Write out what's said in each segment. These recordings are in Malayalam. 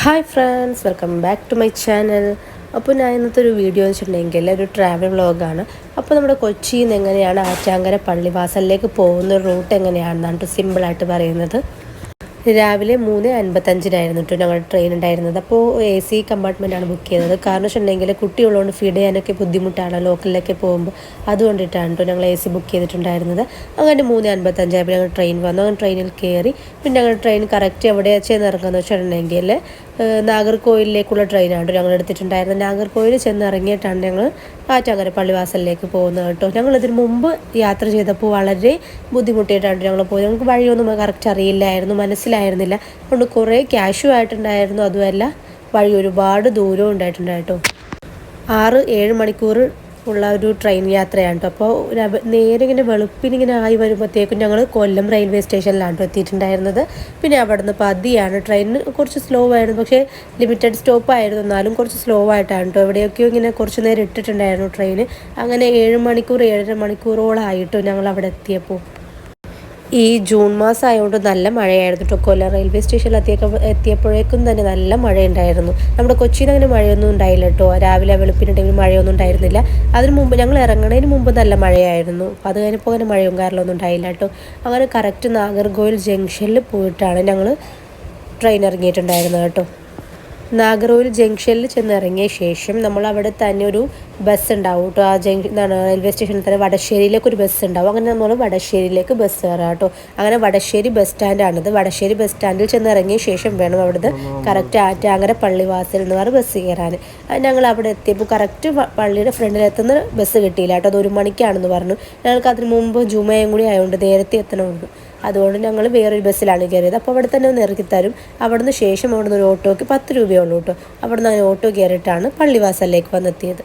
Hi friends, welcome back to my channel. അപ്പോൾ ഞാൻ ഇന്നത്തെ ഒരു വീഡിയോ എന്ന് വെച്ചിട്ടുണ്ടെങ്കിൽ ഒരു ട്രാവൽ വ്ളോഗാണ്. അപ്പോൾ നമ്മുടെ കൊച്ചിയിൽ നിന്ന് എങ്ങനെയാണ് ആറ്റാങ്കര പള്ളിവാസലിലേക്ക് പോകുന്ന റൂട്ട് എങ്ങനെയാണെന്നാണ് സിമ്പിളായിട്ട് പറയുന്നത്. രാവിലെ 3:55 കേട്ടോ ഞങ്ങളുടെ ട്രെയിൻ ഉണ്ടായിരുന്നത്. അപ്പോൾ AC കമ്പാർട്ട്മെൻറ്റാണ് ബുക്ക് ചെയ്തത്. കാരണം വെച്ചിട്ടുണ്ടെങ്കിൽ കുട്ടിയുള്ളതുകൊണ്ട് ഫീഡ് ചെയ്യാനൊക്കെ ബുദ്ധിമുട്ടാണ് ലോക്കലിലൊക്കെ പോകുമ്പോൾ. അതുകൊണ്ടിട്ടാണ് കേട്ടോ ഞങ്ങൾ AC ബുക്ക് ചെയ്തിട്ടുണ്ടായിരുന്നത്. അങ്ങനെ 3:55 ആയപ്പോൾ ഞങ്ങൾ ട്രെയിൻ വന്നു. അങ്ങനെ ട്രെയിനിൽ കയറി. പിന്നെ ഞങ്ങൾ ട്രെയിൻ കറക്റ്റ് എവിടെ ചെന്ന് ഇറങ്ങുന്നത് വെച്ചിട്ടുണ്ടെങ്കിൽ നാഗർകോവിലിലേക്കുള്ള ട്രെയിനാണ് ഞങ്ങൾ എടുത്തിട്ടുണ്ടായിരുന്നത്. നാഗർകോവിൽ ചെന്ന് ഇറങ്ങിയിട്ടാണ് ഞങ്ങൾ ആറ്റാങ്കര പള്ളിവാസലിലേക്ക് പോകുന്നത് കേട്ടോ. ഞങ്ങൾ ഇതിന് മുമ്പ് യാത്ര ചെയ്തപ്പോൾ വളരെ ബുദ്ധിമുട്ടിയിട്ടാണ് ഞങ്ങൾ പോയത്. ഞങ്ങൾക്ക് വഴിയൊന്നും കറക്റ്റ് അറിയില്ലായിരുന്നു, മനസ്സിലായിരുന്നില്ല. അതുകൊണ്ട് കുറേ ക്യാഷും ആയിട്ടുണ്ടായിരുന്നു. അതുമല്ല വഴി ഒരുപാട് ദൂരവും ഉണ്ടായിട്ടുണ്ട് കേട്ടോ. 6-7 മണിക്കൂർ ഉള്ള ഒരു ട്രെയിൻ യാത്രയാണ് കേട്ടോ. അപ്പോൾ നേരെ ഇങ്ങനെ വെളുപ്പിനിങ്ങനെ ആയി വരുമ്പോഴത്തേക്കും ഞങ്ങൾ കൊല്ലം റെയിൽവേ സ്റ്റേഷനിലാണ് എത്തിയിട്ടുണ്ടായിരുന്നത്. പിന്നെ അവിടെ നിന്ന് പതിയാണ് ട്രെയിൻ, കുറച്ച് സ്ലോ ആയിരുന്നു. പക്ഷേ ലിമിറ്റഡ് സ്റ്റോപ്പ് ആയിരുന്നു, എന്നാലും കുറച്ച് സ്ലോ ആയിട്ടാണ് കേട്ടോ. എവിടെയൊക്കെയോ ഇങ്ങനെ കുറച്ച് നേരം ഇട്ടിട്ടുണ്ടായിരുന്നു ട്രെയിൻ. അങ്ങനെ 7 മണിക്കൂർ 7.5 മണിക്കൂറോളായിട്ടോ ഞങ്ങൾ അവിടെ എത്തിയപ്പോൾ. ഈ ജൂൺ മാസം ആയതുകൊണ്ട് നല്ല മഴയായിരുന്നു കേട്ടോ. കൊല്ലം റെയിൽവേ സ്റ്റേഷനിൽ എത്തിയപ്പോഴേക്കും തന്നെ നല്ല മഴയുണ്ടായിരുന്നു. നമ്മുടെ കൊച്ചിയിൽ അങ്ങനെ മഴയൊന്നും ഉണ്ടായില്ല കേട്ടോ. രാവിലെ വെളുപ്പിന് ടൈമിൽ മഴയൊന്നും ഉണ്ടായിരുന്നില്ല. അതിന് മുമ്പ് ഞങ്ങൾ ഇറങ്ങുന്നതിന് മുമ്പ് നല്ല മഴയായിരുന്നു. അത് കഴിഞ്ഞപ്പോൾ അങ്ങനെ മഴയും കാര്യമൊന്നും ഉണ്ടായില്ല കേട്ടോ. അങ്ങനെ കറക്റ്റ് നാഗർകോവിൽ ജംഗ്ഷനിൽ പോയിട്ടാണ് ഞങ്ങൾ ട്രെയിൻ ഇറങ്ങിയിട്ടുണ്ടായിരുന്നത് കേട്ടോ. നാഗർകോവിൽ ജംഗ്ഷനിൽ ചെന്ന് ഇറങ്ങിയ ശേഷം നമ്മൾ അവിടെ തന്നെ ഒരു ബസ് ഉണ്ടാവും കേട്ടോ. ആ റെയിൽവേ സ്റ്റേഷനിൽ തന്നെ വടശ്ശേരിയിലേക്ക് ഒരു ബസ് ഉണ്ടാവും. അങ്ങനെ നമ്മൾ വടശ്ശേരിയിലേക്ക് ബസ് കയറാം കേട്ടോ. അങ്ങനെ വടശ്ശേരി ബസ് സ്റ്റാൻഡാണിത്. വടശ്ശേരി ബസ് സ്റ്റാൻഡിൽ ചെന്ന് ഇറങ്ങിയ ശേഷം വേണം അവിടുന്ന് കറക്റ്റ് ആറ്റാങ്കര പള്ളിവാസൽ എന്ന് പറഞ്ഞ ബസ് കയറാൻ. ഞങ്ങൾ അവിടെ എത്തിയപ്പോൾ കറക്റ്റ് പള്ളിയുടെ ഫ്രണ്ടിലെത്തുന്ന ബസ് കിട്ടിയില്ല കേട്ടോ. അത് 1 മണിക്കാണെന്ന് പറഞ്ഞു. ഞങ്ങൾക്ക് അതിന് മുമ്പ് ജുമയും കൂടി ആയതുകൊണ്ട് നേരത്തെ എത്തണമായിരുന്നു. അതുകൊണ്ട് ഞങ്ങൾ വേറൊരു ബസ്സിലാണ് കയറിയത്. അപ്പോൾ അവിടെ തന്നെ ഒന്ന് ഇറക്കി തരും. അവിടുന്ന് ശേഷം അവിടുന്ന് ഒരു ഓട്ടോയ്ക്ക് 10 രൂപയുള്ളൂ കേട്ടോ. അവിടുന്ന് അങ്ങനെ ഓട്ടോ കയറിയിട്ടാണ് പള്ളിവാസലിലേക്ക് വന്നെത്തിയത്.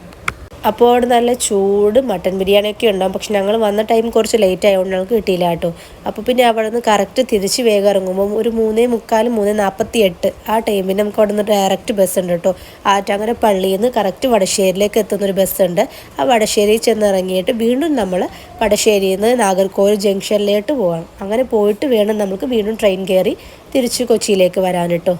അപ്പോൾ അവിടെ നല്ല ചൂട് മട്ടൻ ബിരിയാണിയൊക്കെ ഉണ്ടാകും. പക്ഷെ ഞങ്ങൾ വന്ന ടൈം കുറച്ച് ലേറ്റ് ആയതുകൊണ്ട് ഞങ്ങൾക്ക് കിട്ടിയില്ല കേട്ടോ. അപ്പോൾ പിന്നെ അവിടെ നിന്ന് കറക്റ്റ് തിരിച്ച് വേഗം ഇറങ്ങുമ്പോൾ ഒരു 3:45 3:48 ആ ടൈമിൽ നമുക്ക് അവിടെ നിന്ന് ഡയറക്റ്റ് ബസ് ഉണ്ട് കേട്ടോ. ആറ്റാങ്കര പള്ളിയിൽ നിന്ന് കറക്റ്റ് വടശ്ശേരിയിലേക്ക് എത്തുന്നൊരു ബസ്സുണ്ട്. ആ വടശ്ശേരി ചെന്ന് ഇറങ്ങിയിട്ട് വീണ്ടും നമ്മൾ വടശ്ശേരിയിൽ നിന്ന് നാഗർകോവിൽ ജംഗ്ഷനിലേക്ക് പോകണം. അങ്ങനെ പോയിട്ട് വേണം നമുക്ക് വീണ്ടും ട്രെയിൻ കയറി തിരിച്ച് കൊച്ചിയിലേക്ക് വരാൻ കേട്ടോ.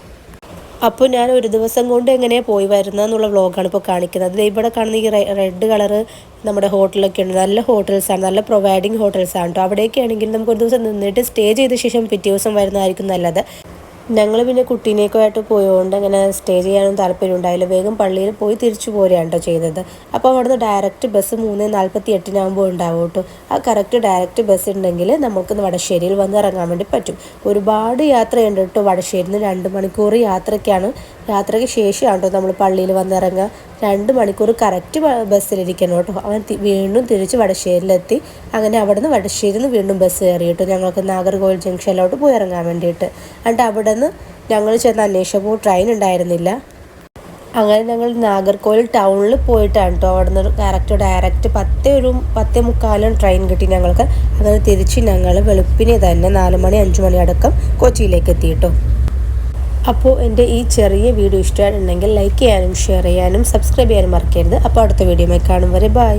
അപ്പോൾ ഞാൻ ഒരു ദിവസം കൊണ്ട് എങ്ങനെയാണ് പോയി വരുന്നതെന്നുള്ള വ്ളോഗാണ് ഇപ്പോൾ കാണിക്കുന്നത്. ഇവിടെ കാണുന്ന ഈ റെഡ് കളറ് നമ്മുടെ ഹോട്ടലൊക്കെ ഉണ്ട്. നല്ല ഹോട്ടൽസാണ്, നല്ല പ്രൊവൈഡിങ് ഹോട്ടൽസാണ് കേട്ടോ. അവിടെയൊക്കെ ആണെങ്കിൽ നമുക്ക് ഒരു ദിവസം നിന്നിട്ട് സ്റ്റേ ചെയ്ത ശേഷം പിറ്റേ ദിവസം വരുന്നതായിരിക്കും നല്ലത്. ഞങ്ങൾ പിന്നെ കുട്ടീനെയൊക്കെ ആയിട്ട് പോയതുകൊണ്ട് അങ്ങനെ സ്റ്റേ ചെയ്യാനും താല്പര്യം ഉണ്ടായില്ല. വേഗം പള്ളിയിൽ പോയി തിരിച്ചു പോരുകയാണ് കേട്ടോ ചെയ്തത്. അപ്പോൾ അവിടുന്ന് ഡയറക്റ്റ് ബസ് 3:48 ഉണ്ടാവും കേട്ടോ. ആ കറക്റ്റ് ഡയറക്റ്റ് ബസ് ഉണ്ടെങ്കിൽ നമുക്ക് വടശ്ശേരിയിൽ വന്ന് ഇറങ്ങാൻ വേണ്ടി പറ്റും. ഒരുപാട് യാത്രയുണ്ട് കേട്ടോ. വടശ്ശേരിയിൽ നിന്ന് 2 മണിക്കൂർ യാത്രയ്ക്കാണ്. യാത്രയ്ക്ക് ശേഷമാണ് കേട്ടോ നമ്മൾ പള്ളിയിൽ വന്നിറങ്ങുക. 2 മണിക്കൂർ കറക്റ്റ് ബസ്സിലിരിക്കണം കേട്ടോ. അങ്ങനെ വീണ്ടും തിരിച്ച് വടശ്ശേരിയിലെത്തി. അങ്ങനെ അവിടെ നിന്ന് വടശ്ശേരിയിൽ നിന്ന് വീണ്ടും ബസ് കയറി കേട്ടോ ഞങ്ങൾക്ക് നാഗർകോവിൽ ജംഗ്ഷനിലോട്ട് പോയി ഇറങ്ങാൻ വേണ്ടിയിട്ട്. എന്നിട്ട് അവിടെ നിന്ന് ഞങ്ങൾ ചെന്ന് അന്വേഷിച്ചപ്പോൾ ട്രെയിൻ ഉണ്ടായിരുന്നില്ല. അങ്ങനെ ഞങ്ങൾ നാഗർകോവിൽ ടൗണിൽ പോയിട്ടാണ് കേട്ടോ അവിടെ നിന്ന് ഡയറക്റ്റ് 10:45 ട്രെയിൻ കിട്ടി ഞങ്ങൾക്ക്. അങ്ങനെ തിരിച്ച് ഞങ്ങൾ വെളുപ്പിനെ തന്നെ 4 മണി 5 മണി അടക്കം കൊച്ചിയിലേക്ക് എത്തി കേട്ടോ. അപ്പോൾ എൻ്റെ ഈ ചെറിയ വീഡിയോ ഇഷ്ടമായിട്ടുണ്ടെങ്കിൽ ലൈക്ക് ചെയ്യാനും ഷെയർ ചെയ്യാനും സബ്സ്ക്രൈബ് ചെയ്യാനും മറക്കരുത്. അപ്പോൾ അടുത്ത വീഡിയോയിൽ കാണും വരെ ബൈ.